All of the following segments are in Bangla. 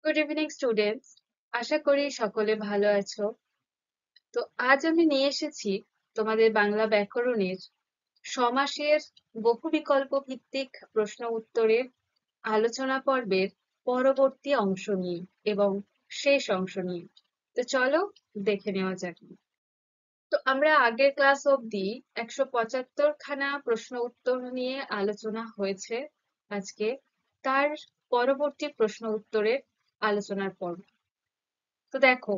Good evening students. আশা করি সকলে ভালো আছো। তো আজ আমি নিয়ে এসেছি তোমাদের বাংলা ব্যাকরণের সমাসের বহু বিকল্প ভিত্তিক প্রশ্ন উত্তরের আলোচনা পর্বের পরবর্তী অংশ নিয়ে এবং শেষ অংশ নিয়ে। তো চলো দেখে নেওয়া যাক। তো আমরা আগের ক্লাস অবধি 175 খানা প্রশ্ন উত্তর নিয়ে আলোচনা হয়েছে। আজকে তার পরবর্তী প্রশ্ন উত্তরের আলোচনার পর্ব। তো দেখো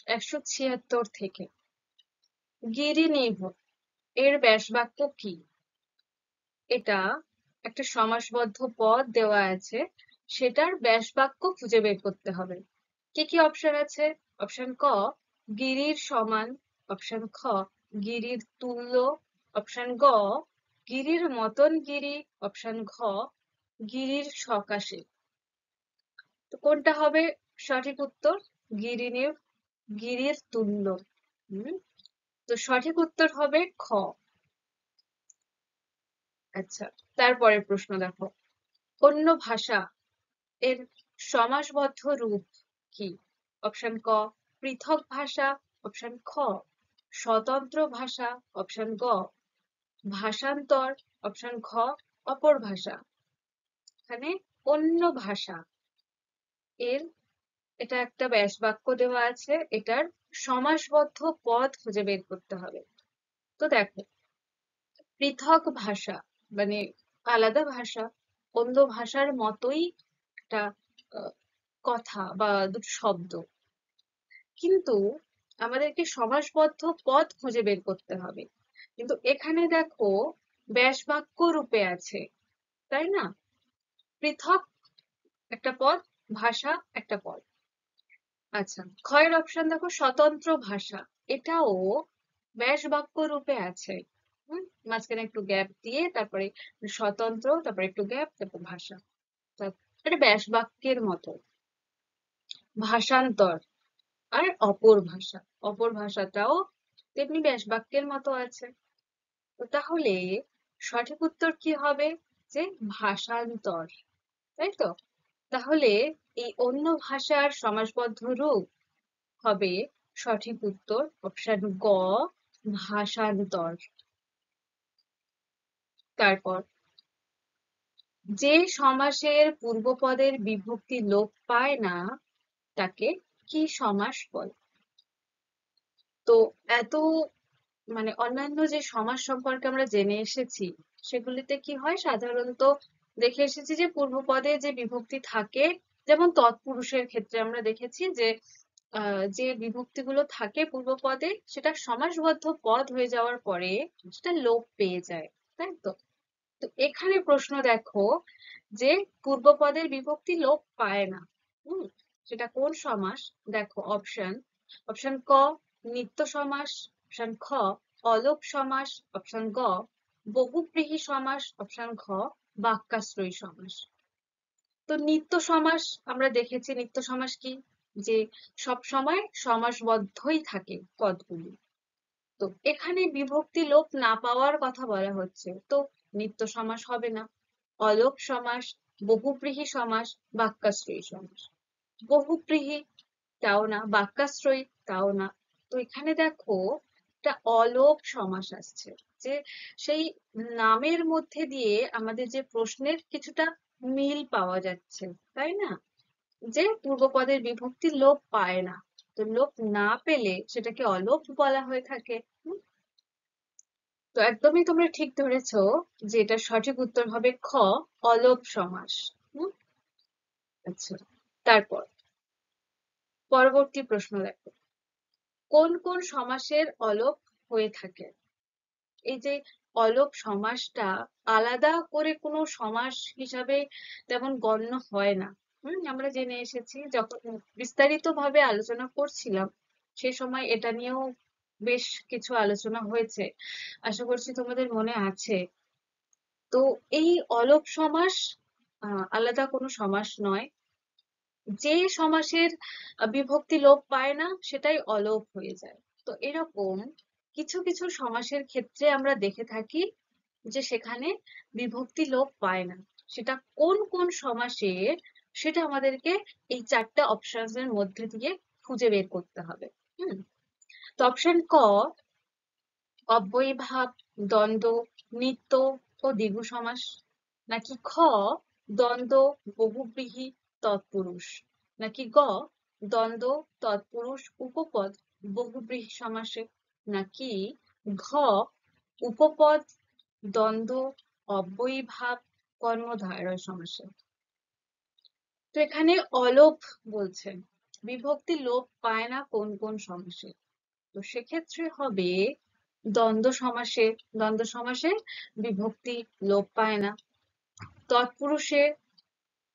176 থেকে গিরিনিভ এর ব্যাসবাক্য কি? এটা একটা সমাসবদ্ধ পদ দেওয়া আছে, সেটার ব্যাসবাক্য খুঁজে বের করতে হবে। কি কি অপশন আছে? অপশন ক গিরির সমান, অপশন খ গিরির তুল্য, অপশন গ গিরির মতন গিরি, অপশন ঘ গিরির সকাশে। তো কোনটা হবে সঠিক উত্তর? গিরিনিভ গিরির তুল্য। তো সঠিক উত্তর হবে খ। আচ্ছা, তারপরের প্রশ্ন দেখো, অন্য ভাষা এর সমাসবদ্ধ রূপ কি? অপশন ক পৃথক ভাষা, অপশন খ স্বতন্ত্র ভাষা, অপশন গ ভাষান্তর, অপশন ঘ অপর ভাষা। এখানে অন্য ভাষা এর এটা একটা ব্যাসবাক্য দেওয়া আছে, এটার সমাসবদ্ধ পদ খুঁজে বের করতে হবে। তো দেখো, পৃথক ভাষা মানে আলাদা ভাষা, অন্য ভাষার মতোই একটা আহ, কথা বা দুটো শব্দ, কিন্তু আমাদেরকে সমাসবদ্ধ পদ খুঁজে বের করতে হবে। কিন্তু এখানে দেখো ব্যাসবাক্য রূপে আছে, তাই না? পৃথক একটা পদ, ভাষা একটা পদ। আচ্ছা, ক্ষয়ের অপশন দেখো স্বতন্ত্র ভাষা, এটাও ব্যাসবাক্য রূপে আছে। মাঝখানে একটু গ্যাপ দিয়ে তারপরে স্বতন্ত্র, তারপরে একটু গ্যাপ, তারপর ভাষা। এটা ব্যাসবাক্যের মতো। ভাষান্তর আর অপর ভাষা, অপর ভাষাটাও তেমনি ব্যাসবাক্যের মতো আছে। তো তাহলে সঠিক উত্তর কি হবে? যে ভাষান্তর, তাই তো? তাহলে এই অন্য ভাষার সমাসবদ্ধ রূপ হবে সঠিক উত্তর অপশন গ ভাষান্তর। তারপর যে সমাসের পূর্বপদের বিভক্তি লোপ পায় না তাকে কি সমাস বলে? তো এত অন্যান্য যে সমাস সম্পর্কে আমরা জেনে এসেছি, সেগুলিতে কি হয় সাধারণত দেখে এসেছি যে পূর্বপদে যে বিভক্তি থাকে, যেমন তৎপুরুষের ক্ষেত্রে আমরা দেখেছি যে যে বিভক্তিগুলো থাকে পূর্বপদে সেটা সমাসবদ্ধ পদ হয়ে যাওয়ার পরে সেটা লোপ পেয়ে যায়, তাই তো? তো এখানে প্রশ্ন দেখো যে পূর্বপদের বিভক্তি লোপ পায় না, হুম সেটা কোন সমাস? দেখো অপশন, অপশন ক নিত্য সমাস, অপশন খ অলোপ সমাস, অপশন গ বহুব্রীহি সমাস, অপশন ঘ বাক্যাশ্রয়ী সমাস। তো নিত্য সমাস আমরা দেখেছি, নিত্য সমাস কি? যে সব সময় সমাসবদ্ধই থাকে পদগুলি। তো এখানে বিভক্তি লোপ না পাওয়ার কথা বলা হচ্ছে, তো নিত্য সমাস হবে না। অলোপ সমাস, বহুব্রীহি সমাস, বাক্যাশ্রয়ী সমাস। বহুব্রীহি তাও না, বাক্যাশ্রয়ী তাও না। তো এখানে দেখো একটা অলোপ সমাস আসছে, যে সেই নামের মধ্যে দিয়ে আমাদের যে প্রশ্নের কিছুটা মিল পাওয়া যাচ্ছে, তাই না? যে পূর্বপদের বিভক্তি লোপ পায় না, তো লোপ না পেলে সেটাকে অলোপ বলা হয়ে থাকে। তো একদমই তোমরা ঠিক ধরেছো যে এটা সঠিক উত্তর হবে খ অলোপ সমাস। হুম আচ্ছা, তারপর পরবর্তী প্রশ্ন দেখো, কোন কোন সমাসের অলোপ হয়ে থাকে? এই যে অলোপ সমাসটা আলাদা করে কোনো সমাস হিসাবে তেমন গণ্য হয় না। আমরা জেনে এসেছি, যখন বিস্তারিত ভাবে আলোচনা করছিলাম সে সময় এটা নিয়েও বেশ কিছু আলোচনা হয়েছে, আশা করছি তোমাদের মনে আছে। তো এই অলোপ সমাস আলাদা কোনো সমাস নয়, যে সমাসের বিভক্তি লোপ পায় না সেটাই অলোপ হয়ে যায়। তো এরকম কিছু কিছু সমাসের ক্ষেত্রে আমরা দেখে থাকি যে সেখানে বিভক্তি লোপ পায় না। সেটা কোন কোন সমাসের সেটা আমাদেরকে এই 4টা অপশনের মধ্যে দিয়ে খুঁজে বের করতে হবে। তো অপশন ক, অব্যয়ীভাব, দ্বন্দ্ব, নিত্য ও দ্বিগু সমাস, নাকি খ, দ্বন্দ্ব, বহুব্রীহি, তৎপুরুষ, নাকি গ, দ্বন্দ্ব, তৎপুরুষ, উপপদ, বহুব্রীহি সমাসে, নাকি ঘ, উপপদ, দ্বন্দ্ব, অব্যয়ীভাব, কর্মধারয় সমাসে। তো এখানে অলোপ বলছে, বিভক্তি লোপ পায় না কোন কোন সমাসে? তো সেক্ষেত্রে হবে দ্বন্দ্ব সমাসে। দ্বন্দ্ব সমাসে বিভক্তি লোপ পায় না। তৎপুরুষে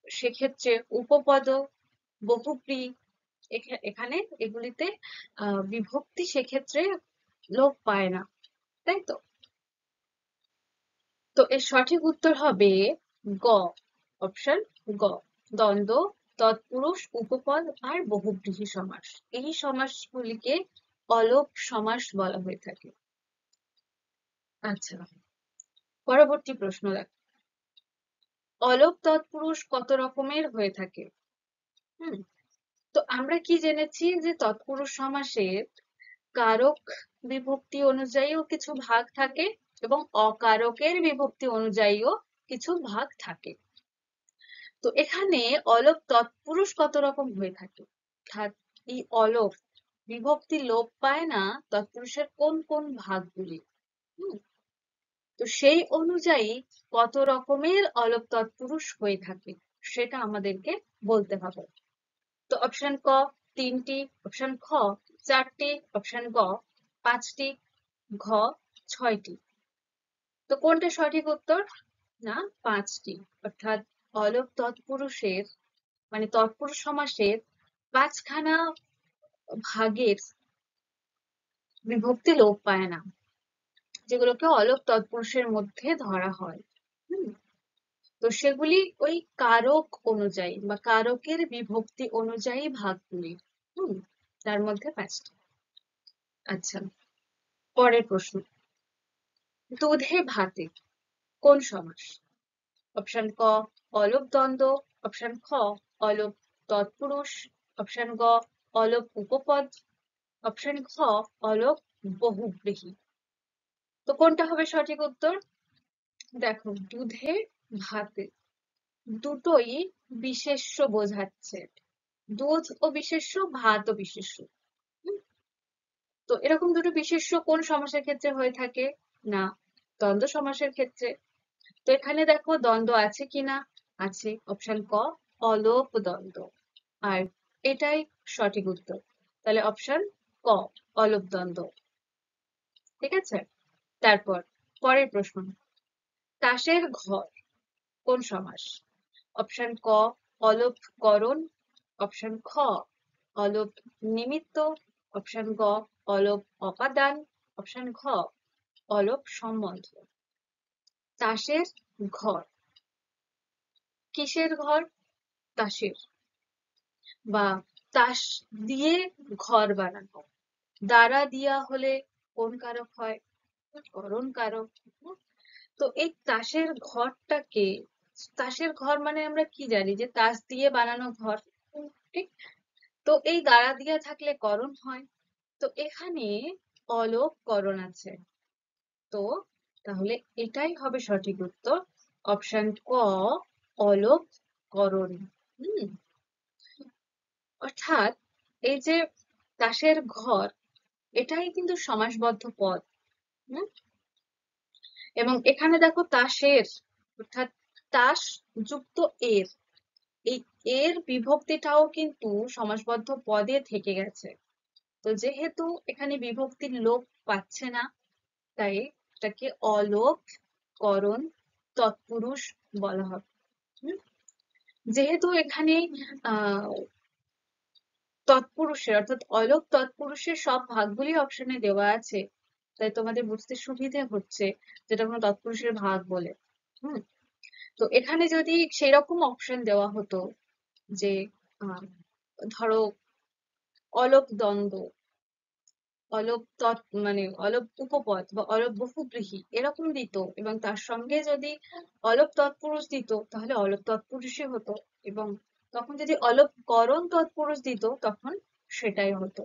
সেক্ষেত্রে উপপদ, বহুব্রী, এখানে এগুলিতে বিভক্তি সেক্ষেত্রে লোপ পায় না, তাই তো? তো এর সঠিক উত্তর হবে গ, অপশন গ, দ্বন্দ্ব, তৎপুরুষ, উপপদ আর বহুব্রীহি সমাস। এই সমাসগুলিকে অলোপ সমাস বলা হয়ে থাকে। আচ্ছা, পরবর্তী প্রশ্ন দেখো, অলোপ তৎপুরুষ কত রকমের হয়ে থাকে? তো আমরা কি জেনেছি যে তৎপুরুষ সমাসের কারক বিভক্তি অনুযায়ীও কিছু ভাগ থাকে এবং অকারকের বিভক্তি অনুযায়ীও কিছু ভাগ থাকে। তো এখানে অলোপ তৎপুরুষ কত রকম হয়ে থাকে, অর্থাৎ এই অলোপ বিভক্তি লোপ পায় না তৎপুরুষের কোন কোন ভাগগুলি, তো সেই অনুযায়ী কত রকমের অলোপ তৎপুরুষ হয়ে থাকে সেটা আমাদেরকে বলতে হবে। তো অপশন ক 3টি, অপশন খ 4টি, অপশন গ 5টি, ঘ 6টি। তো কোনটা সঠিক উত্তর? না, 5টি। অর্থাৎ অলোপ তৎপুরুষের মানে তৎপুরুষ সমাসের 5খানা ভাগের বিভক্তি লোপ পায় না, যেগুলোকে অলোপ তৎপুরুষের মধ্যে ধরা হয়। তো সেগুলি ওই কারক অনুযায়ী বা কারকের বিভক্তি অনুযায়ী ভাগগুলি, তার মধ্যে 5টি। আচ্ছা, পরের প্রশ্ন, দুধে ভাতে কোন সমাস? অপশন ক, অলোপ দ্বন্দ্ব, অপশন খ, অলোপ তৎপুরুষ, অপশন গ, অলোপ উপপদ, অপশন খ, অলোপ বহুব্রীহি। তো কোনটা হবে সঠিক উত্তর? দেখো, দুধে ভাতে দুটোই বিশেষ্য বোঝাচ্ছে, দুধ ও বিশেষ্য, ভাত ও বিশেষ্য। তো এরকম দুটো বিশেষ্য কোন সমাসের ক্ষেত্রে হয়ে থাকে? না, দ্বন্দ্ব সমাসের ক্ষেত্রে। তো এখানে দেখো দ্বন্দ্ব আছে কিনা, আছে, অপশন ক, অলোপ দ্বন্দ্ব, আর এটাই সঠিক উত্তর। তাহলে অপশন ক, অলোপ দ্বন্দ্ব। ঠিক আছে, তারপর পরের প্রশ্ন, তাসের ঘর কোন সমাস? অপশন ক, অলোপ করণ, অপশন খ, অলোপ নিমিত্ত, অপশন গ, অলোপ অপাদান, অপশন ঘ, অলোপ সম্বন্ধ। তাসের ঘর, কিসের ঘর? তাসের, বা তাস দিয়ে ঘর বানানো। দ্বারা দিয়া হলে কোন কারক হয়? করণ কারক। তো এই তাসের ঘরটাকে, তাসের ঘর মানে আমরা কি জানি যে তাস দিয়ে বানানো ঘর, ঠিক? তো এই দ্বারা দিয়া থাকলে করণ হয়, তো এখানে অলোপ করণ আছে। তো তাহলে এটাই হবে সঠিক উত্তর, অপশন ক, অলোপ করণ। অর্থাৎ এই যে তাসের ঘর, এটাই কিন্তু সমাসবদ্ধ পদ। এবং এখানে দেখো তাসের, অর্থাৎ তাস যুক্ত এর, এই এর বিভক্তিটাও কিন্তু সমাসবদ্ধ পদে থেকে গেছে। তো যেহেতু এখানে বিভক্তির লোপ পাচ্ছে না, তাই এটাকে অলোপ করণ তৎপুরুষ বলা হবে। যেহেতু এখানে তৎপুরুষের অর্থাৎ অলোপ তৎপুরুষের সব ভাগগুলি অপশনে দেওয়া আছে, তাই তোমাদের বুঝতে সুবিধে হচ্ছে যেটা কোনো তৎপুরুষের ভাগ বলে। তো এখানে যদি সেরকম অপশন দেওয়া হতো যে ধরো অলোপ দ্বন্দ্ব, অলোপ মানে অলোপ উপপদ বা অলোপ বহুব্রীহি এরকম দিত, এবং তার সঙ্গে যদি অলোপ তৎপুরুষ দিত, তাহলে অলোপ তৎপুরুষই হতো এবং তখন যদি অলপকরণ তৎপুরুষ দিত তখন সেটাই হতো।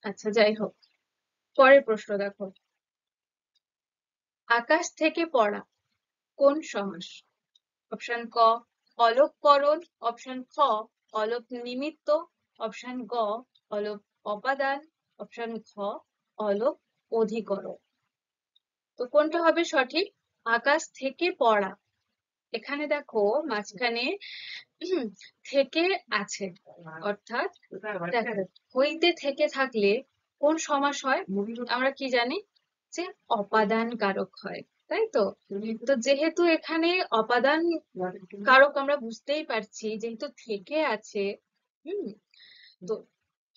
আচ্ছা, যাই হোক, পরের প্রশ্ন দেখো। আকাশ থেকে পড়া কোন সমাস? অপশন ক অলপকরণ, অপশন খ অলপ নিমিত্ত, অপশন গ অলপ অপাদান, অপশন ঘ অলপ অধিকরণ। তো কোনটা হবে সঠিক? আকাশ থেকে পড়া, এখানে দেখো মাঝখানে থেকে আছে, অর্থাৎ দেখো হইতে থেকে থাকলে কোন সমাস হয় আমরা কি জানি? যে অপাদান কারক হয়, তাই তো? তো যেহেতু এখানে অপাদান কারক আমরা বুঝতেই পারছি, যেহেতু থেকে আছে, হুম, তো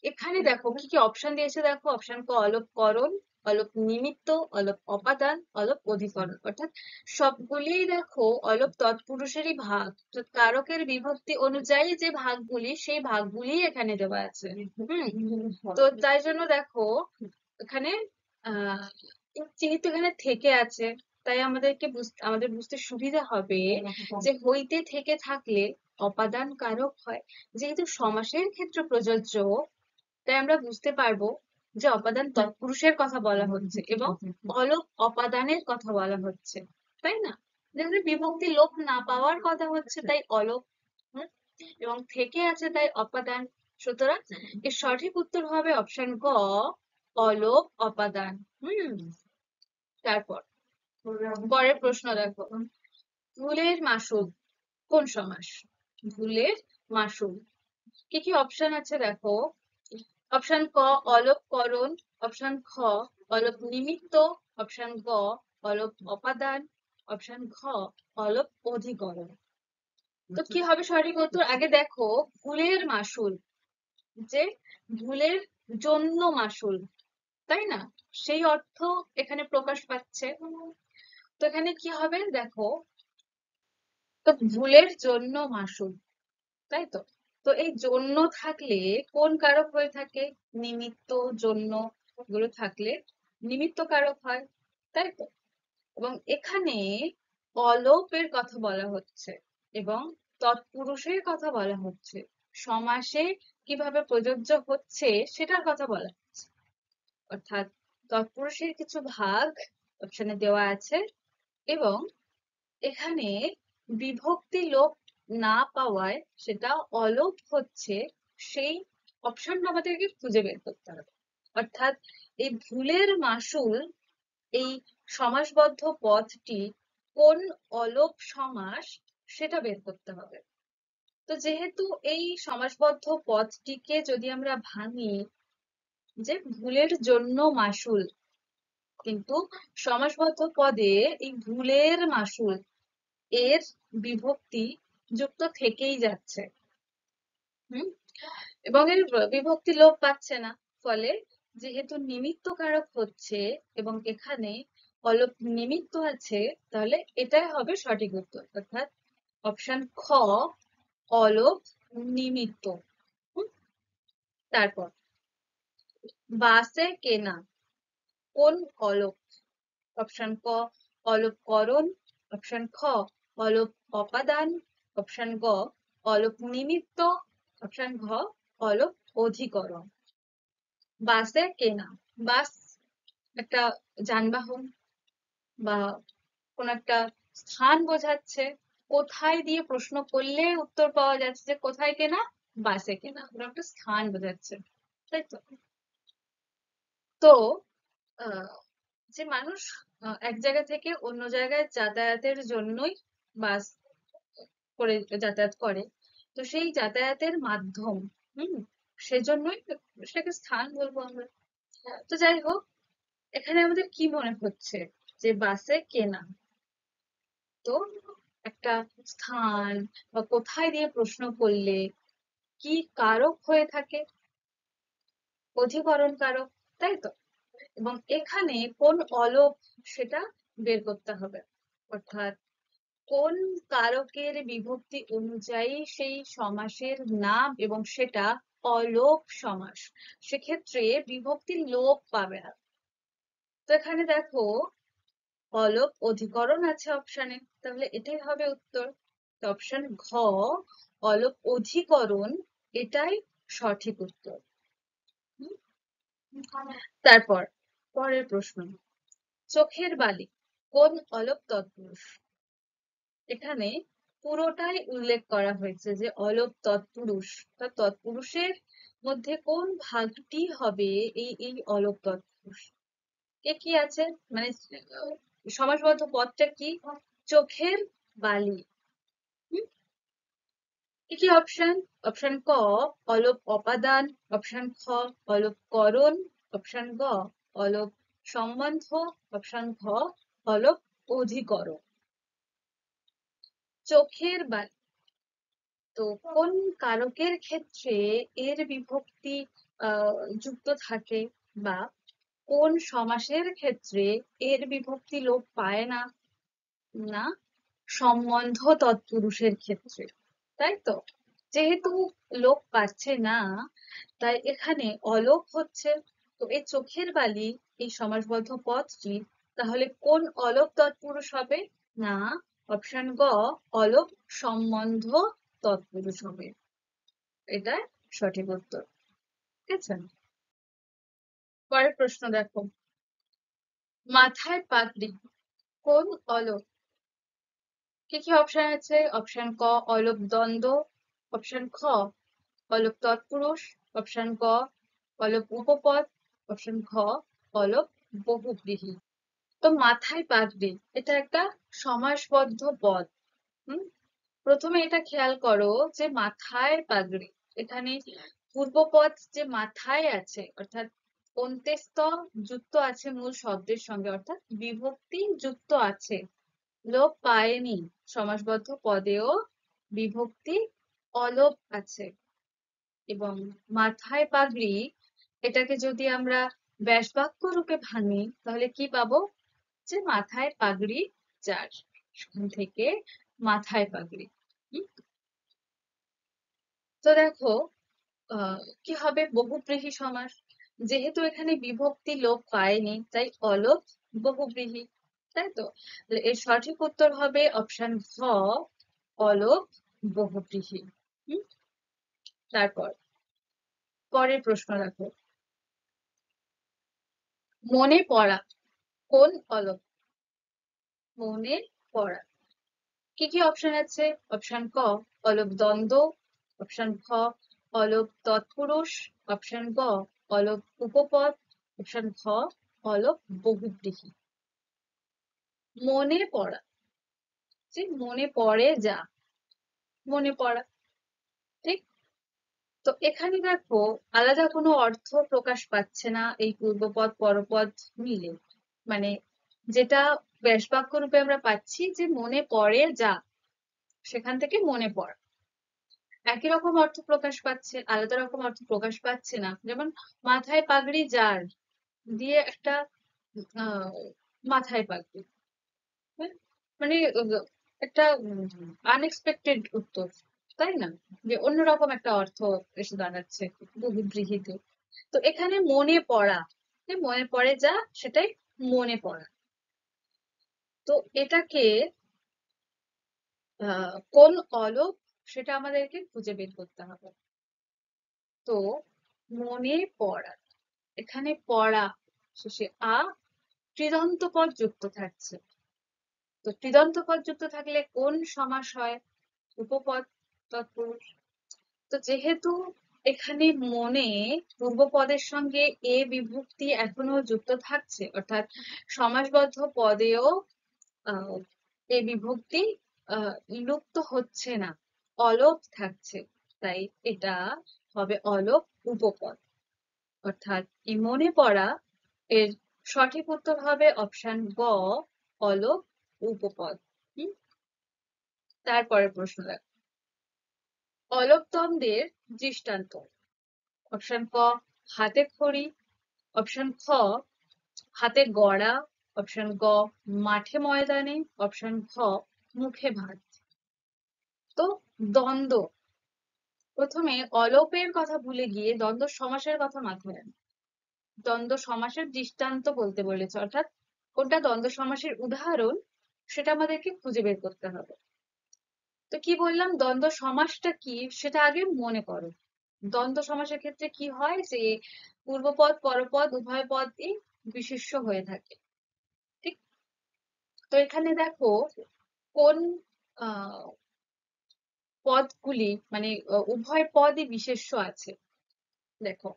এখানে দেখো কি কি অপশন দিয়েছে, দেখো অপশন ক অলপকরণ, অলপ নিমিত্ত, অলপ অপাদান, অলপ অধিকরণ, অর্থাৎ সবগুলি দেখো অলপ তৎপুরুষেরই ভাগ, তো কারকের বিভক্তি অনুযায়ী যে ভাগগুলি সেই ভাগগুলি এখানে দেওয়া আছে। তো তাই জন্য দেখো এখানে আহ যেহেতু এখানে থেকে আছে, তাই আমাদের বুঝতে সুবিধা হবে যে হইতে থেকে থাকলে অপাদান কারক হয়। যেহেতু সমাসের ক্ষেত্রে প্রযোজ্য, তাই আমরা বুঝতে পারবো যে অপাদান তৎপুরুষের কথা বলা হচ্ছে এবং অলপ অপাদানের কথা বলা হচ্ছে, তাই না? যেমন বিভক্তি লোপ না পাওয়ার কথা হচ্ছে, তাই অলপ, এবং থেকে আছে তাই অপাদান। সুতরাং এর সঠিক উত্তর হবে অপশন গ অলপ অপাদান। তারপর পরের প্রশ্ন দেখো। ভুলের মাসুল কোন সমাস? ভুলের মাসুল কি কি অপশন আছে দেখো। অপশন ক অলপকরণ, অপশন খ অলপ নিমিত্ত, অপশন গ অলপ অপাদান, অপশন ঘ অলপ অধিকরণ। তো কি হবে সঠিক উত্তর? আগে দেখো ভুলের মাসুল, যে ভুলের জন্য মাসুল, তাই না? সেই অর্থ এখানে প্রকাশ পাচ্ছে। তো এখানে কি হবে দেখো, তো ভুলের জন্য মাসুল, তাই তো? তো এই জন্য থাকলে কোন কারক হয়ে থাকে? নিমিত্ত, জন্য গুলো থাকলে নিমিত্ত কারক হয়, তাই তো? এবং এখানে অলপের কথা বলা হচ্ছে এবং তৎপুরুষের কথা বলা হচ্ছে, সমাসে কিভাবে প্রযোজ্য হচ্ছে সেটার কথা বলা হচ্ছে। অর্থাৎ তৎপুরুষের কিছু ভাগ অপশনে দেওয়া আছে এবং এখানে বিভক্তি লোপ না পাওয়ায় সেটা অলপ হচ্ছে, সেই অপশনটা আমাদেরকে খুঁজে বের করতে হবে। অর্থাৎ এই ভুলের মাসুল, এই সমাসবদ্ধ পদটি কোন অলপ সমাস সেটা বের করতে হবে। তো যেহেতু এই সমাসবদ্ধ পদটিকে যদি আমরা ভাঙি, যে ভুলের জন্য মাসুল, কিন্তু সমাসবদ্ধ পদে এই ভুলের মাসুল এর বিভক্তি যুক্ত থেকেই যাচ্ছে, হুম, এবং এর বিভক্তি লোপ পাচ্ছে না। ফলে যেহেতু নিমিত্ত কারক হচ্ছে এবং এখানে অলপ নিমিত্ত আছে, তাহলে এটাই হবে সঠিক উত্তর, অর্থাৎ অপশন খ অলপ নিমিত্ত। তারপর বাসে কেনা কোন অলপ? অপশন ক অলপকরণ, অপশন খ অলপ অপাদান, অপশন গ অলপ নিমিত্ত, অপশন ঘ অলপ অধিকরণ। বাসে কেনা, বাস একটা যানবাহন বা কোন একটা স্থান বোঝাচ্ছে। কোথায় দিয়ে প্রশ্ন করলে উত্তর পাওয়া যাচ্ছে যে কোথায় কেনা? বাসে কেনা, ওটা একটা স্থান বোঝাচ্ছে, তাই তো? তো আহ যে মানুষ এক জায়গা থেকে অন্য জায়গায় যাতায়াতের জন্যই বাস করে যাতায়াত করে, তো সেই যাতায়াতের মাধ্যম, হুম, সেজন্যই সেটাকে স্থান বলবো আমরা। তো যাই হোক, এখানে আমাদের কি মনে হচ্ছে যে বাসে কেনা, তো একটা স্থান বা কোথায় দিয়ে প্রশ্ন করলে কি কারক হয়ে থাকে? অধিকরণ কারক, তাই তো? এবং এখানে কোন অলপ সেটা বের করতে হবে, অর্থাৎ কোন কারকের বিভক্তি অনুযায়ী সেই সমাসের নাম এবং সেটা অলপ সমাস, সেক্ষেত্রে বিভক্তি লোপ পাবে না। তো এখানে দেখো অলপ অধিকরণ আছে অপশানে, তাহলে এটাই হবে উত্তর। অপশন ঘ অলপ অধিকরণ, এটাই সঠিক উত্তর। তারপর পরের প্রশ্ন, চোখের বালি কোন অলপ তৎপুরুষ? এখানে পুরোটাই উল্লেখ করা হয়েছে যে অলপ তৎপুরুষ, তা তৎপুরুষের মধ্যে কোন ভাগটি হবে এই এই অলপ তৎপুরুষ। কে কি আছে, মানে সমাসবদ্ধ পদটা কি? চোখের বালি। কি কি অপশন? অপশন ক অলপ অপাদান, অপশন খ অলপ করণ, অপশন গ অলপ সম্বন্ধ, অপশন ঘ অলপ অধিকরণ। চোখের বালি, তো কোন কারকের ক্ষেত্রে এর বিভক্তি যুক্ত থাকে, বা কোন সমাসের ক্ষেত্রে এর বিভক্তি লোপ পায় না? না, সম্বন্ধ তৎপুরুষের ক্ষেত্রে, তাই তো। যেহেতু লোপ পাচ্ছে না, তাই এখানে অলোপ হচ্ছে। তো এই চোখের বালি, এই সমাসবদ্ধ পদটি তাহলে কোন অলোপ তৎপুরুষ হবে? না, অপশন গ অলপ সম্বন্ধ তৎপুরুষ হবে, এটা সঠিক উত্তর। ঠিক আছে, পরের প্রশ্ন দেখো, মাথায় পাগড়ি কোন অলপ? কি কি অপশন আছে? অপশন ক অলপ দ্বন্দ্ব, অপশন খ অলপ তৎপুরুষ, অপশন ক অলপ উপপদ, অপশন খ অলপ বহুব্রীহি। তো মাথায় পাগড়ি এটা একটা সমাসবদ্ধ পদ। হুম, প্রথমে এটা খেয়াল করো যে মাথায় পাগড়ি, এখানে পূর্বপদ যে মাথায় আছে, অর্থাৎ অন্ত্যেস্থ যুক্ত আছে মূল শব্দের সঙ্গে, অর্থাৎ বিভক্তি যুক্ত আছে, লোপ পায়নি। সমাসবদ্ধ পদেও বিভক্তি অলোপ আছে। এবং মাথায় পাগড়ি, এটাকে যদি আমরা ব্যাসবাক্য রূপে ভাঙি তাহলে কি পাবো? যে মাথায় পাগড়ি যার, সেখান থেকে মাথায় পাগড়ি। তো দেখো কি হবে? বহুব্রীহি সমাস, যেহেতু এখানে বিভক্তি লোপ পায়নি তাই অলপ বহুব্রীহি, তাই তো। এর সঠিক উত্তর হবে অপশন ঘ অলপ বহুব্রীহি। তারপর পরের প্রশ্ন দেখো, মনে পড়া কোন অলপ? মনে পড়া, কি কি অপশন আছে? অপশন ক অলপ দ্বন্দ্ব, অপশন খ অলপ তৎপুরুষ, অপশন গ অলপ উপপদ, অপশন খ অলপ বহুব্রীহি। মনে পড়া, যে মনে পড়ে যা, মনে পড়া, ঠিক। তো এখানে দেখো আলাদা কোনো অর্থ প্রকাশ পাচ্ছে না এই পূর্বপদ পরপদ মিলে, মানে যেটা ব্যাসবাক্য রূপে আমরা পাচ্ছি যে মনে পড়ে যা, সেখান থেকে মনে পড়া, একই রকম অর্থ প্রকাশ পাচ্ছে, আলাদা রকম অর্থ প্রকাশ পাচ্ছে না। যেমন মাথায় পাগড়ি যার দিয়ে একটা আহ মাথায় পাগড়ি, হ্যাঁ? মানে একটা আনএক্সপেক্টেড উত্তর, তাই না? যে অন্যরকম একটা অর্থ এসে দাঁড়াচ্ছে বহুব্রীহিতে। তো এখানে মনে পড়া, যে মনে পড়ে যা, সেটাই মনে পড়া। তো এটাকে কোন অলপ, সেটা আমাদেরকে খুঁজে বের করতে হবে। তো মনে পড়া, এখানে পড়া শেষে আ কৃদন্ত পদ যুক্ত থাকছে। তো কৃদন্ত পদ যুক্ত থাকলে কোন সমাস হয়? উপপদ তৎপুরুষ। তো যেহেতু এখানে মনে পূর্বপদের সঙ্গে এ বিভক্তি এখনো যুক্ত থাকছে, অর্থাৎ সমাসবদ্ধ পদেও আহ এ বিভক্তি লুপ্ত হচ্ছে না, অলপ থাকছে, তাই এটা হবে অলপ উপপদ। অর্থাৎ এই মনে পড়া এর সঠিক উত্তর হবে অপশন গ অলপ উপপদ। তারপরের প্রশ্ন দেখো, অলপ দ্বন্দ্বের দৃষ্টান্ত। অপশন ক হাতে খড়ি, অপশন খ হাতে গড়া, অপশন গ মাঠে ময়দানে, অপশন খ মুখে ভাত। তো দ্বন্দ্ব, প্রথমে অলপের কথা ভুলে গিয়ে দ্বন্দ্ব সমাসের কথা মাথায় আন। দ্বন্দ্ব সমাসের দৃষ্টান্ত বলতে বলেছে, অর্থাৎ কোনটা দ্বন্দ্ব সমাসের উদাহরণ সেটা আমাদেরকে খুঁজে বের করতে হবে। তো কি বললাম, দ্বন্দ্ব সমাসটা কি সেটা আগে মনে করো। দ্বন্দ্ব সমাসের ক্ষেত্রে কি হয় যে পূর্বপদ পরপদ উভয় পদই বিশেষ্য হয়ে থাকে। ঠিক। তো এখানে দেখো কোন আহ পদগুলি মানে উভয় পদই বিশেষ্য আছে। দেখো,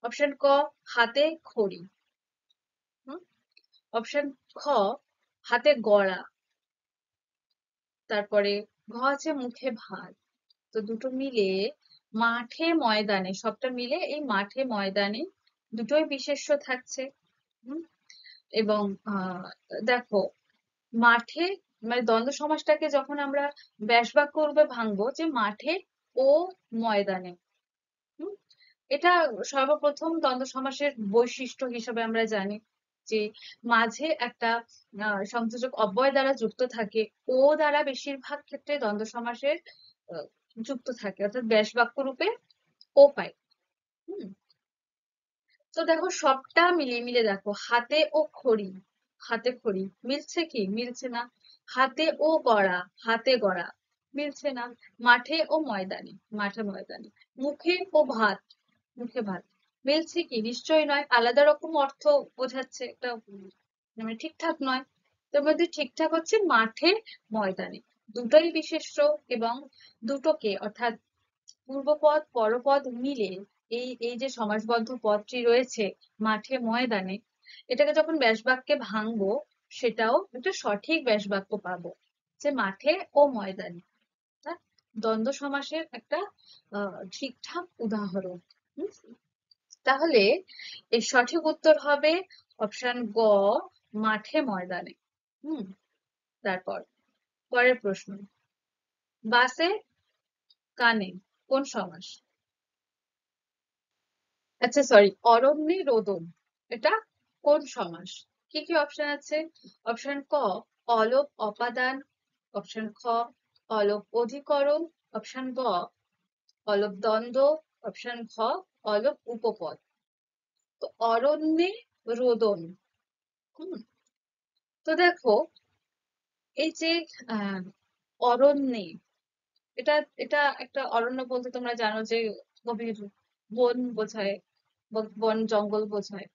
অপশন ক হাতে খড়ি, অপশন খ হাতে গড়া, তারপরে ঘ আছে মুখে ভাত। তো দুটো মিলে মাঠে ময়দানে, সবটা মিলে এই মাঠে ময়দানে দুটোই বিশেষ্য থাকছে। হুম, এবং দেখো মাঠে মানে দ্বন্দ্ব সমাসটাকে যখন আমরা ব্যাস বাক্য রূপে ভাঙবো যে মাঠে ও ময়দানে, হুম, এটা সর্বপ্রথম দ্বন্দ্ব সমাসের বৈশিষ্ট্য হিসেবে আমরা জানি যে মাঝে একটা সংযোজক অব্যয় দ্বারা যুক্ত থাকে। ও দ্বারা বেশিরভাগ ক্ষেত্রে দ্বন্দ্ব সমাসের আহ, যুক্ত থাকে, অর্থাৎ ব্যাস বাক্য রূপে ও পাই। হুম, তো দেখো সবটা মিলিয়ে মিলে দেখো হাতে ও খড়ি, হাতে খড়ি মিলছে কি? মিলছে না। হাতে ও গড়া, হাতে গড়া মিলছে না। মাঠে ও ময়দানে, মাঠে ময়দানে। মুখে ও ভাত, মুখে ভাত মিলছে কি? নিশ্চয়ই নয়, আলাদা রকম অর্থ বোঝাচ্ছে, একটা মানে ঠিকঠাক নয়। তোর মধ্যে ঠিকঠাক হচ্ছে মাঠে ময়দানে, দুটোই বিশেষ্য। এবং দুটোকে অর্থাৎ পূর্বপদ পরপদ মিলে এই এই যে সমাসবদ্ধ পদটি রয়েছে মাঠে ময়দানে, এটাকে যখন ব্যাস বাক্যে ভাঙবো সেটাও একটা সঠিক ব্যাস বাক্য পাবো, যে মাঠে ও ময়দানে। তা দ্বন্দ্ব সমাসের একটা ঠিকঠাক উদাহরণ। হুম? তাহলে এর সঠিক উত্তর হবে অপশন গ, মাঠে ময়দানে। হুম, তারপর পরের প্রশ্ন, বাসে কানে কোন সমাস? আচ্ছা সরি, অরণ্যে রোদন, এটা কোন সমাস? কি কি অপশন আছে? অপশন ক অলপ অপাদান, অপশন খ অলপ অধিকরণ, অপশন গ অলপ দ্বন্দ্ব, অপশন খ অলপ উপপদ। তো অরণ্যে রোদন। হুম, তো দেখো এই যে আহ অরণ্যে, এটা এটা একটা অরণ্য বলতে তোমরা জানো যে গভীর বন বোঝায়, বন জঙ্গল বোঝায়।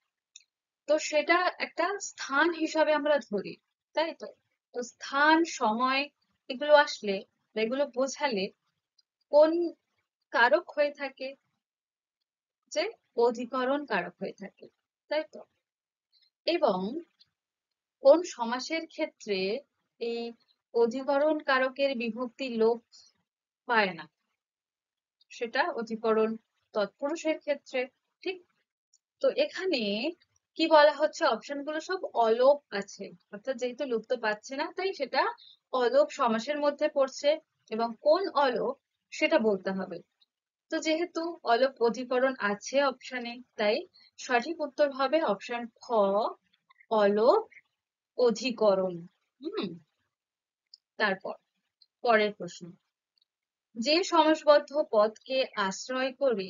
তো সেটা একটা স্থান হিসাবে আমরা ধরি, তাই তো? তো স্থান সময় এগুলো আসলে বা এগুলো বোঝালে কোন কারক হয়ে থাকে? যে অধিকরণ কারক হয়ে থাকে, তাই তো? এবং কোন সমাসের ক্ষেত্রে এই অধিকরণ কারকের বিভক্তি লোপ পায় না? সেটা অধিকরণ তৎপুরুষের ক্ষেত্রে। ঠিক। তো এখানে কি বলা হচ্ছে, অপশন গুলো সব অলোপ আছে, অর্থাৎ যেহেতু লুপ্ত পাচ্ছে না তাই সেটা অলোপ সমাসের মধ্যে পড়ছে। এবং কোন অলোপ সেটা বলতে হবে। তো যেহেতু অলোপ অধিকরণ আছে অপশনে, তাই সঠিক উত্তর হবে অপশন খ, অলোপ অধিকরণ। হুম, তারপর পরের প্রশ্ন, যে সমাসবদ্ধ পদকে আশ্রয় করে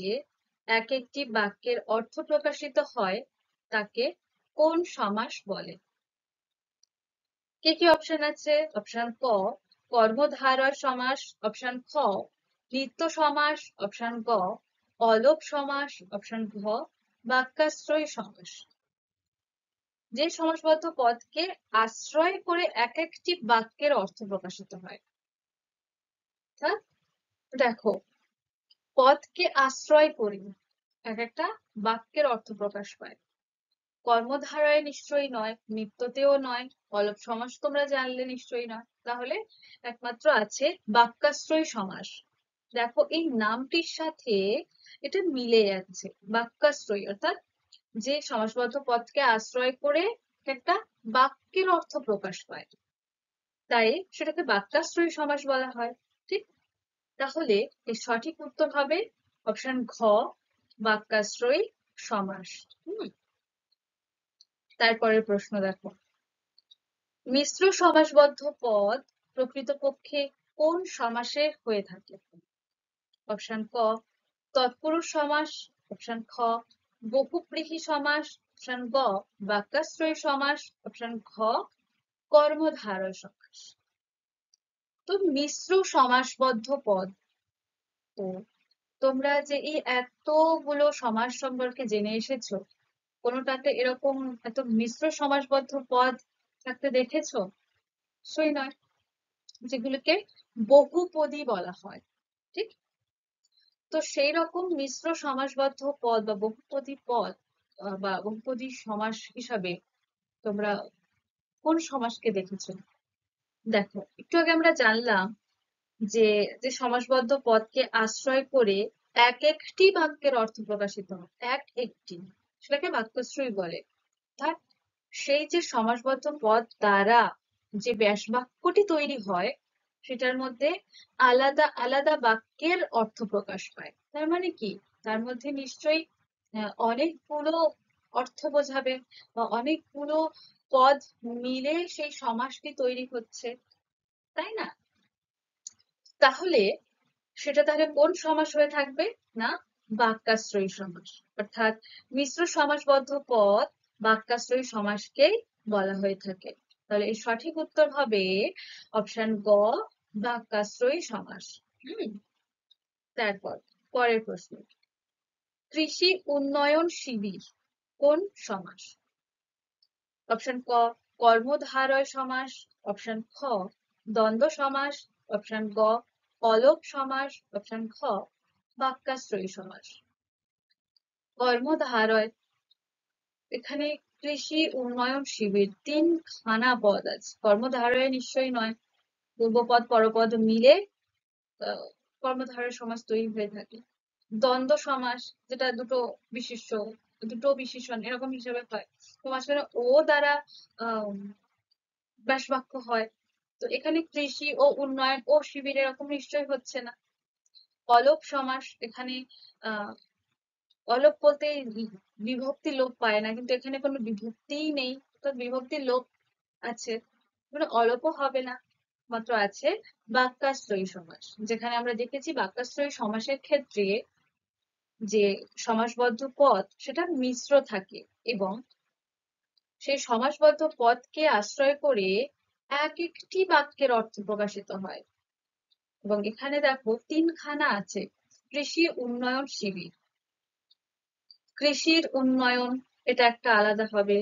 এক একটি বাক্যের অর্থ প্রকাশিত হয় তাকে কোন সমাস বলে? কি কি অপশন আছে? অপশন ক কর্মধারয় সমাস, অপশন খ নিত্য সমাস, অপশন গ অলপ সমাস, অপশন ঘ বাক্যাশ্রয় সমাস। যে সমাসবদ্ধ পদকে আশ্রয় করে এক একটি বাক্যের অর্থ প্রকাশিত হয়, অর্থাৎ দেখো পদকে আশ্রয় করি এক একটা বাক্যের অর্থ প্রকাশ পায়। কর্মধারায় নিশ্চয়ই নয়, নিত্যতেও নয়, অলপ সমাস তোমরা জানলে নিশ্চয়ই নয়, তাহলে একমাত্র আছে বাক্যাশ্রয় সমাস। দেখো এই নামটির সাথে এটা মিলে যাচ্ছে, বাক্যাশ্রয় অর্থাৎ যে সমাসবদ্ধ পদকে আশ্রয় করে একটা বাক্যের অর্থ প্রকাশ পায়, তাই সেটাকে বাক্যাশ্রয় সমাস বলা হয়। ঠিক। তাহলে এর সঠিক উত্তর হবে অপশন ঘ, বাক্যাশ্রয়ী সমাস। হুম, তারপরের প্রশ্ন দেখো, মিশ্র সমাসবদ্ধ পদ প্রকৃতপক্ষে কোন সমাসে হয়ে থাকে? অপশন ক তৎপুরুষ সমাস, অপশন খ বহুব্রীহি সমাস, অপশন গ বাক্যাশ্রয়ী সমাস, অপশন ঘ কর্মধারয় সমাস। তো মিশ্র সমাসবদ্ধ পদ, তো তোমরা যে এই এতগুলো সমাস সম্পর্কে জেনে এসেছো, কোনোটাতে এরকম এত মিশ্র সমাসবদ্ধ পদ থাকতে দেখেছো? নিশ্চয়ই নয়, যেগুলোকে বহুপদী বলা হয়। ঠিক, তো সেই রকম মিশ্র সমাসবদ্ধ পদ বা বহুপদী পদ বা বহুপদী সমাস হিসাবে তোমরা কোন সমাসকে দেখেছো? দেখো, একটু আগে আমরা জানলাম যে যে সমাসবদ্ধ পদকে আশ্রয় করে এক একটি বাক্যের অর্থ প্রকাশিত হয়, এক একটি, সেটাকে বাক্যশ্রয়ী বলে। অর্থাৎ সেই যে সমাসবদ্ধ পদ দ্বারা যে ব্যাস বাক্যটি তৈরি হয়, সেটার মধ্যে আলাদা আলাদা বাক্যের অর্থ প্রকাশ পায়। তার মানে কি, তার মধ্যে নিশ্চয়ই অনেকগুলো অর্থ বোঝাবে বা অনেকগুলো পদ মিলে সেই সমাসটি তৈরি হচ্ছে, তাই না? তাহলে সেটা তাহলে কোন সমাস হয়ে থাকবে? না, বাক্যাশ্রয়ী সমাস। অর্থাৎ মিশ্র সমাসবদ্ধ পদ বাক্যাশ্রয়ী সমাসকেই বলা হয়ে থাকে। তাহলে এর সঠিক উত্তর হবে অপশন গ, বাক্যাশ্রয়ী সমাস। তারপর পরের প্রশ্ন, কৃষি উন্নয়ন শিবির কোন সমাস? অপশন ক, কর্মধারয় সমাস। অপশন খ, দ্বন্দ্ব সমাস। অপশন গ, অলোপ সমাস। অপশন খ, বাক্যাশ্রয়ী সমাস। কর্মধারয়, এখানে কৃষি উন্নয়ন শিবির তিনখানা পদ আছে, কর্মধারয় নিশ্চয়ই নয়, পূর্বপদ পরপদ মিলে কর্মধারয় সমাস তৈরি হয়ে থাকে। দ্বন্দ্ব সমাস, যেটা দুটো বিশেষ্য, দুটো বিশেষণ এরকম হিসেবে হয়, তো মাঝখানে ও দ্বারা আহ ব্যাস বাক্য হয়। তো এখানে কৃষি ও উন্নয়ন ও শিবির এরকম নিশ্চয়ই হচ্ছে না। অলোপ সমাস, এখানে আহ অলোপ বলতে বিভক্তি লোপ পায় না, কিন্তু এখানে কোনো বিভক্তিই নেই, তো বিভক্তির লোপ আছে, মানে অলোপও হবে না, মাত্র আছে বাক্যাশ্রয়ী সমাস। যেখানে আমরা দেখেছি বাক্যাশ্রয়ী সমাসের ক্ষেত্রে যে সমাসবদ্ধ পদ সেটা মিশ্র থাকে এবং সেই সমাসবদ্ধ পদকে আশ্রয় করে এক একটি বাক্যের অর্থ প্রকাশিত হয়। এবং এখানে দেখো তিনখানা আছে, কৃষি উন্নয়ন শিবির, কৃষির উন্নয়ন এটা একটা আলাদা হবে,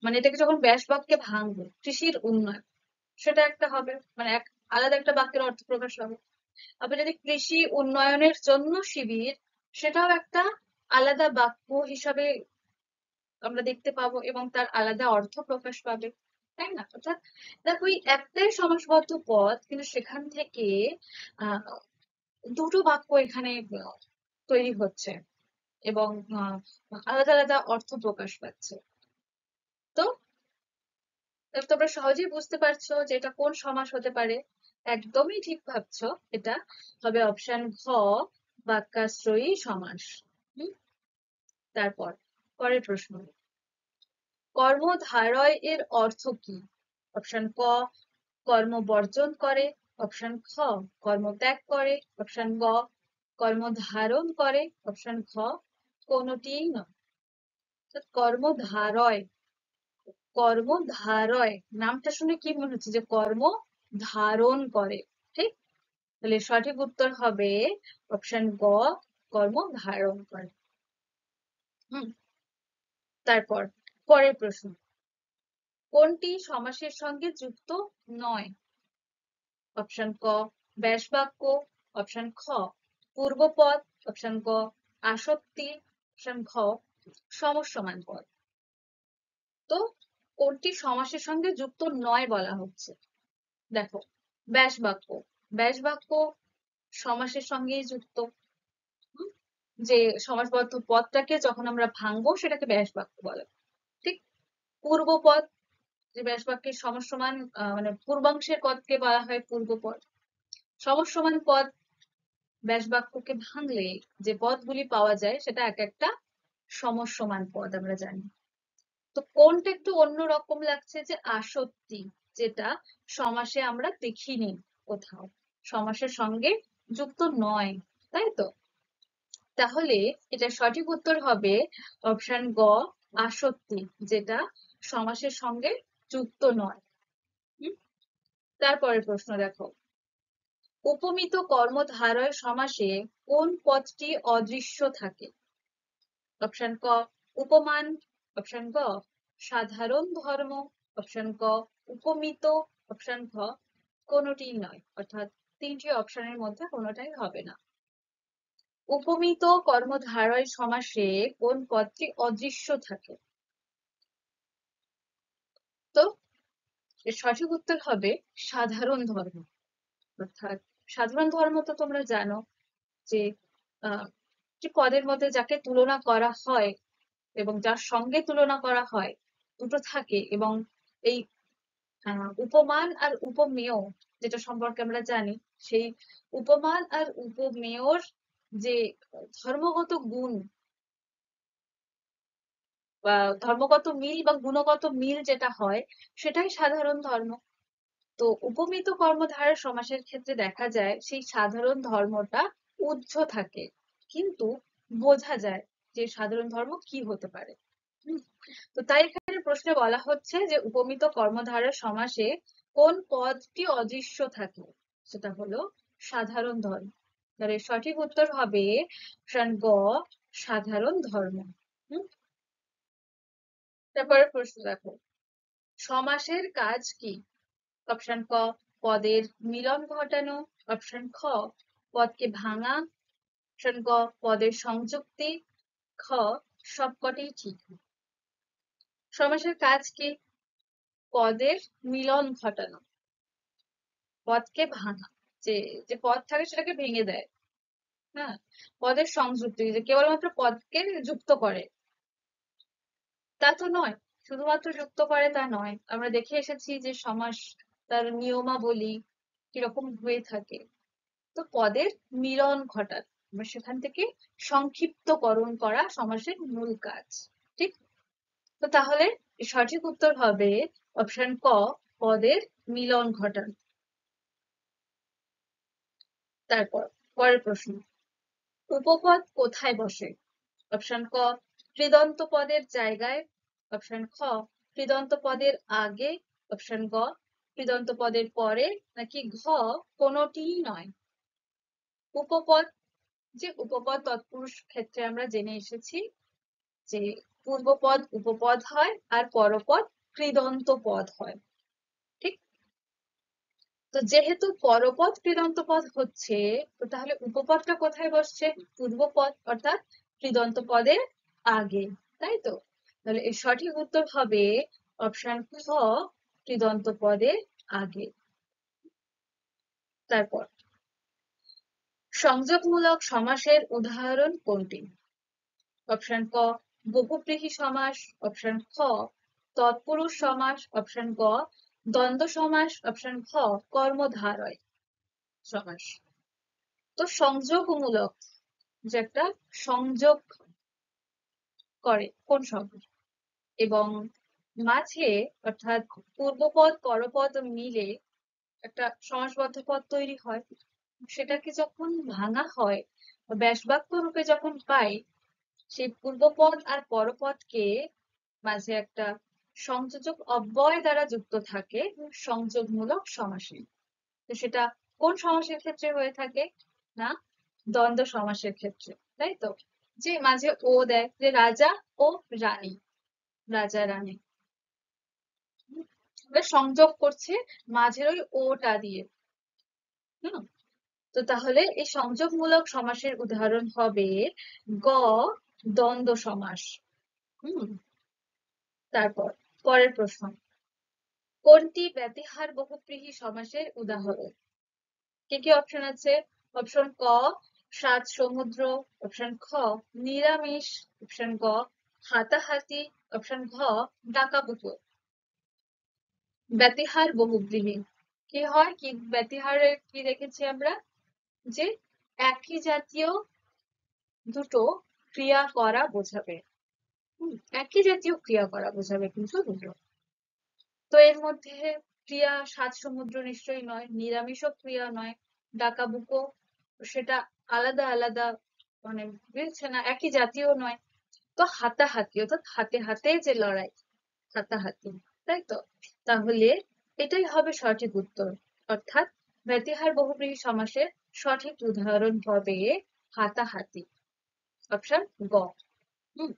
মানে এটাকে যখন ব্যাস বাক্যে ভাঙবো, কৃষির উন্নয়ন সেটা একটা হবে, মানে এক আলাদা একটা বাক্যের অর্থ প্রকাশ হবে। আবার যদি কৃষি উন্নয়নের জন্য শিবির, সেটাও একটা আলাদা বাক্য হিসাবে আমরা দেখতে পাবো এবং তার আলাদা অর্থ প্রকাশ পাবে, তাই না? অর্থাৎ দেখো ওই একটাই সমাসবদ্ধ পদ, কিন্তু সেখান থেকে আহ দুটো বাক্য এখানে তৈরি হচ্ছে এবং আলাদা আলাদা অর্থ প্রকাশ পাচ্ছে। তো তোমরা সহজেই বুঝতে পারছো যে এটা কোন সমাস হতে পারে। একদমই ঠিক ভাবছো, এটা হবে অপশন ঘ, বাক্যাশ্রয়ী সমাস। তারপর পরের প্রশ্ন, কর্মধারয় এর অর্থ কি? অপশন ক, কর্ম বর্জন করে। অপশন খ, কর্ম ত্যাগ করে। অপশন গ, কর্ম ধারণ করে। অপশন খ, কোনটিই নয়। কর্মধারয়, কর্মধারয় নামটা শুনে কি মনে হচ্ছে যে কর্ম ধারণ করে, ঠিক? তাহলে সঠিক উত্তর হবে অপশন গ, কর্ম ধারণ করে। হুম, তারপর পরের প্রশ্ন, কোনটি সমাসের সঙ্গে যুক্ত নয়? অপশন ক, ব্যাস বাক্য। অপশন খ, পূর্বপদ। অপশন গ, আসক্তি। অপশন ঘ, সমসমান পদ। তো কোনটি সমাসের সঙ্গে যুক্ত নয় বলা হচ্ছে? দেখো, ব্যাস বাক্য, ব্যাস বাক্য সমাসের সঙ্গেই যুক্ত। যে সমাসবদ্ধ পদটাকে যখন আমরা ভাঙবো সেটাকে ব্যাস বাক্য বলে, ঠিক? পূর্বপদ, যে ব্যাস বাক্যের সমসমান মানে পূর্বাংশের পদকে বলা হয় পূর্বপদ। সমসমান পদ ব্যাস বাক্যকে ভাঙলে যে পদগুলি পাওয়া যায় সেটা এক একটা সমসমান পদ আমরা জানি। তো কোনটা একটু অন্যরকম লাগছে, যে আসক্তি, যেটা সমাসে আমরা দেখিনি কোথাও, সমাসের সঙ্গে যুক্ত নয়, তাই তো? তাহলে এটা সঠিক উত্তর হবে অপশন গ, আসক্তি, যেটা সমাসের সঙ্গে যুক্ত নয়। তারপরের প্রশ্ন দেখো, উপমিত কর্মধারয় সমাসে কোন পদটি অদৃশ্য থাকে? অপশন ক উপমান, অপশন গ সাধারণ ধর্ম, অপশন ক উপমিত, অপশন খ কোনোটি নয়। অর্থাৎ তিনটি অপশনের মধ্যে কোনোটাই হবে না। উপমিত কর্মধারয় সমাসে কোন পদটি অদৃশ্য থাকে? তো এর সঠিক উত্তর হবে সাধারণ ধর্ম। অর্থাৎ সাধারণ ধর্ম তো তোমরা জানো যে যে পদের মধ্যে যাকে তুলনা করা হয় এবং যার সঙ্গে তুলনা করা হয় দুটো থাকে, এবং এই উপমান আর উপমেয় যেটা সম্পর্কে আমরা জানি, সেই উপমান আর উপমেয়র যে ধর্মগত গুণ বা ধর্মগত মিল বা গুণগত মিল যেটা হয় সেটাই সাধারণ ধর্ম। তো উপমিত কর্মধারয় সমাসের ক্ষেত্রে দেখা যায় সেই সাধারণ ধর্মটা উহ্য থাকে, কিন্তু বোঝা যায় যে সাধারণ ধর্ম কি হতে পারে। তো তাই এখানে প্রশ্নে বলা হচ্ছে যে উপমিত কর্মধারয় সমাসে কোন পদটি অদৃশ্য থাকে? সেটা হলো সাধারণ ধর্ম। তাহলে সঠিক উত্তর হবে অপশন গ সাধারণ ধর্ম। তারপরে প্রশ্ন দেখো, সমাসের কাজ কি? অপশন ক পদের মিলন ঘটানো, অপশন খ পদকে ভাঙা, অপশন গ পদের সংযুক্তি, খ সবকটি ঠিক। সমাসের কাজ কি? পদের মিলন ঘটানো, পদকে ভাঙা, যে যে পদ থাকে সেটাকে ভেঙে দেয়। হ্যাঁ, পদের সংযুক্তি, যে কেবলমাত্র পদকে যুক্ত করে তা তো নয়। শুধুমাত্র যুক্ত করে তা নয়, আমরা দেখে এসেছি যে সমাস তার নিয়মাবলী কিরকম হয়ে থাকে। তো পদের মিলন ঘটান, সেখান থেকে সংক্ষিপ্তকরণ করা সমাসের মূল কাজ। ঠিক? তো তাহলে সঠিক উত্তর হবে অপশন ক পদের মিলন ঘটান। তারপর পরের প্রশ্ন, উপপদ কোথায় বসে? অপশন ক কৃদন্ত পদের জায়গায়, অপশন খ কৃদন্ত পদের আগে, অপশন গ কৃদন্ত পদের পরে, নাকি ঘ কোনোটিই নয়। উপপদ, যে উপপদ তৎপুরুষ ক্ষেত্রে আমরা জেনে এসেছি যে পূর্বপদ উপপদ হয় আর পরপদ কৃদন্ত পদ হয়। ঠিক? তো যেহেতু পরপদ কৃদন্ত পদ হচ্ছে, তো তাহলে উপপদটা কোথায় বসছে? পূর্বপদ অর্থাৎ কৃদন্ত পদের আগে, তাই তো? তাহলে এর সঠিক উত্তর হবে অপশন খ কৃদন্ত পদের আগে। তারপর সংযোগমূলক সমাসের উদাহরণ কোনটি? অপশন ক বহুব্রীহি সমাস, অপশন খ তৎপুরুষ সমাস, অপশন গ দ্বন্দ্ব সমাস, অপশন খ কর্মধারয় সমাস। তো সংযোগমূলক, যে একটা সংযোগ করে কোন সমাস এবং মাঝে অর্থাৎ পূর্বপদ পরপদ মিলে একটা সমাসবদ্ধ পদ তৈরি হয়, সেটাকে যখন ভাঙা হয় বা ব্যাসবাক্য রূপে যখন পাই, সেই পূর্বপদ আর পরপদকে মাঝে একটা সংযোজক অব্যয় দ্বারা যুক্ত থাকে সংযোগমূলক সমাসে। তো সেটা কোন সমাসের ক্ষেত্রে হয়ে থাকে? না, দ্বন্দ্ব সমাসের ক্ষেত্রে, তাই তো? যে মাঝে ও দেয়, যে রাজা ও রানী, রাজা রানী সংযোগ করছে মাঝের ওই ওটা দিয়ে। হুম, তো তাহলে এই সংযোগমূলক সমাসের উদাহরণ হবে গ দ্বন্দ্ব সমাস। হুম, তারপর পরের প্রশ্ন, কোনটি ব্যতিহার বহুব্রীহি সমাসের উদাহরণ? কি কি অপশন আছে? অপশন ক সাত সমুদ্র, অপশন খ নিরামিষ, অপশন গ হাতাহাতি, অপশন ঘ ডাকাবুকো। ব্যতিহার বহুব্রীহি কি হয়? কি ব্যতিহারে কি দেখেছি আমরা? যে একই জাতীয় দুটো ক্রিয়া করা বোঝাবে। একই জাতীয় ক্রিয়া করা বোঝাবে কিন্তু দুটো। তো এর মধ্যে ক্রিয়া সাত সমুদ্র নিশ্চয়ই নয়, নিরামিষও ক্রিয়া নয়, ডাকাবুকো সেটা আলাদা আলাদা, মানে বুঝছে না, একই জাতীয় নয়। তো হাতাহাতি অর্থাৎ হাতে হাতে যে লড়াই, হাতাহাতি, তাই তো? তাহলে এটাই হবে সঠিক উত্তর, অর্থাৎ ব্যতিহার বহুব্রীহি সমাসের সঠিক উদাহরণ হবে হাতাহাতি, অপশন গ। হুম।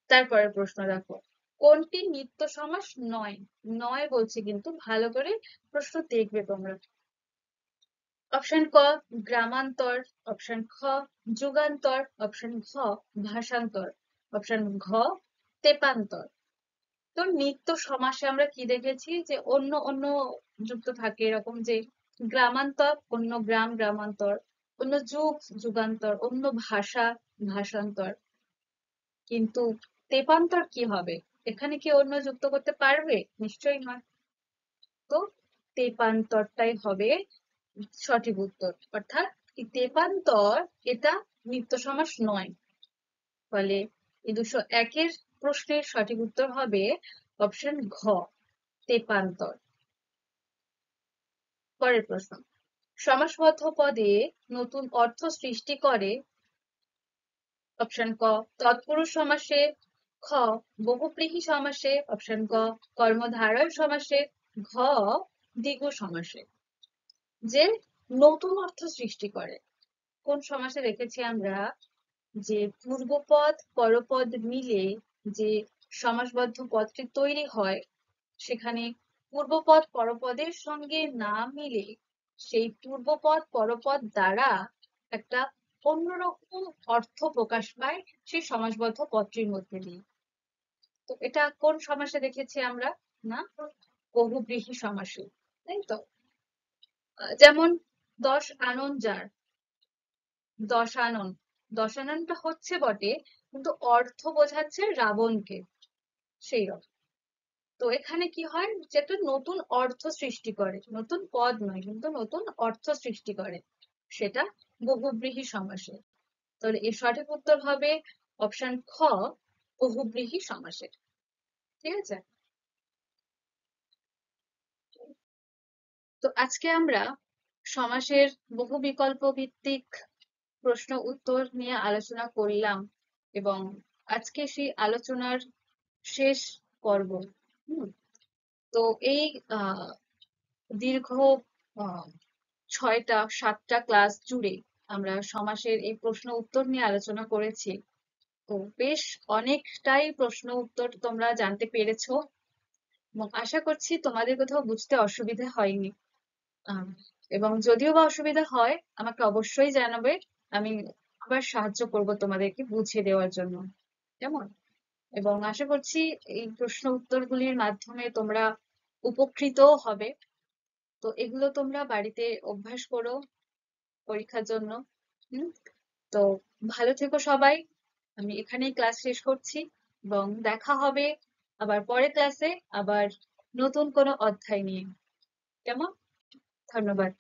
তারপরের প্রশ্ন দেখো, কোনটি নিত্য সমাস নয়? নয় বলছে কিন্তু, ভালো করে প্রশ্ন দেখবে তোমরা। অপশন ক গ্রামান্তর, অপশন খ যুগান্তর, অপশন ঘ ভাষান্তর, অপশন ঘ তেপান্তর। তো নিত্য সমাসে আমরা কি দেখেছি যে অন্য অন্য যুক্ত থাকে, এরকম যে গ্রামান্তর অন্য গ্রাম গ্রামান্তর, অন্য যুগ যুগান্তর, অন্য ভাষা ভাষান্তর। কিন্তু তেপান্তর কি হবে? এখানে কি অন্য যুক্ত করতে পারবে? নিশ্চয়ই নয়। তো তেপান্তরটাই হবে সঠিক উত্তর, অর্থাৎ তেপান্তর এটা নিত্য সমাস নয়। ফলে এই 201-এর প্রশ্নের সঠিক উত্তর হবে অপশন ঘ তেপান্তর। পরের প্রশ্ন, সমাসবদ্ধ পদে নতুন অর্থ সৃষ্টি করে। অপশন ক তৎপুরুষ সমাসে, খ বহুব্রীহি সমাসে, অপশন ক কর্মধারয় সমাসে, ঘ দ্বিগু সমাসে। যে নতুন অর্থ সৃষ্টি করে, কোন সমাসে দেখেছি আমরা যে পূর্বপদ পরপদ মিলে যে সমাসবদ্ধ পদটি তৈরি হয়, সেখানে পূর্বপদ পরপদের সঙ্গে না মিলে সেই পূর্বপদ পরপদ দ্বারা একটা অন্যরকম অর্থ প্রকাশ পায় সেই সমাসবদ্ধ পদটির মধ্যে দিয়ে। তো এটা কোন সমাসে দেখেছি আমরা? না, বহুব্রীহি সমাসে, তাই তো। যেমন দশ আনন যার, দশানন, দশাননটা হচ্ছে বটে কিন্তু অর্থ বোঝাচ্ছে রাবণকে, সেই রকম। তো এখানে কি হয়, যেটা নতুন অর্থ সৃষ্টি করে, নতুন পদ নয় কিন্তু নতুন অর্থ সৃষ্টি করে, সেটা বহুব্রীহি সমাসে। তাহলে এর সঠিক উত্তর হবে অপশন খ বহুব্রীহি সমাসে। ঠিক আছে। তো আজকে আমরা সমাসের বহু বিকল্প ভিত্তিক প্রশ্ন উত্তর নিয়ে আলোচনা করলাম, এবং আজকে সেই আলোচনার শেষ পর্ব। হুম। তো এই দীর্ঘ 6টা 7টা ক্লাস জুড়ে আমরা সমাসের এই প্রশ্ন উত্তর নিয়ে আলোচনা করেছি। তো বেশ অনেকটাই প্রশ্ন উত্তর তোমরা জানতে পেরেছো, এবং আশা করছি তোমাদের কোথাও বুঝতে অসুবিধা হয়নি। আহ, এবং যদিও বা অসুবিধা হয় আমাকে অবশ্যই জানাবে, আমি আবার সাহায্য করব তোমাদেরকে বুঝিয়ে দেওয়ার জন্য, কেমন? এবং আশা করছি এই প্রশ্ন উত্তরগুলির মাধ্যমে তোমরা উপকৃতও হবে। তো এগুলো তোমরা বাড়িতে অভ্যাস করো পরীক্ষার জন্য। হুম। তো ভালো থেকো সবাই, আমি এখানেই ক্লাস শেষ করছি, এবং দেখা হবে আবার পরের ক্লাসে আবার নতুন কোনো অধ্যায় নিয়ে। কেমন? ধন্যবাদ।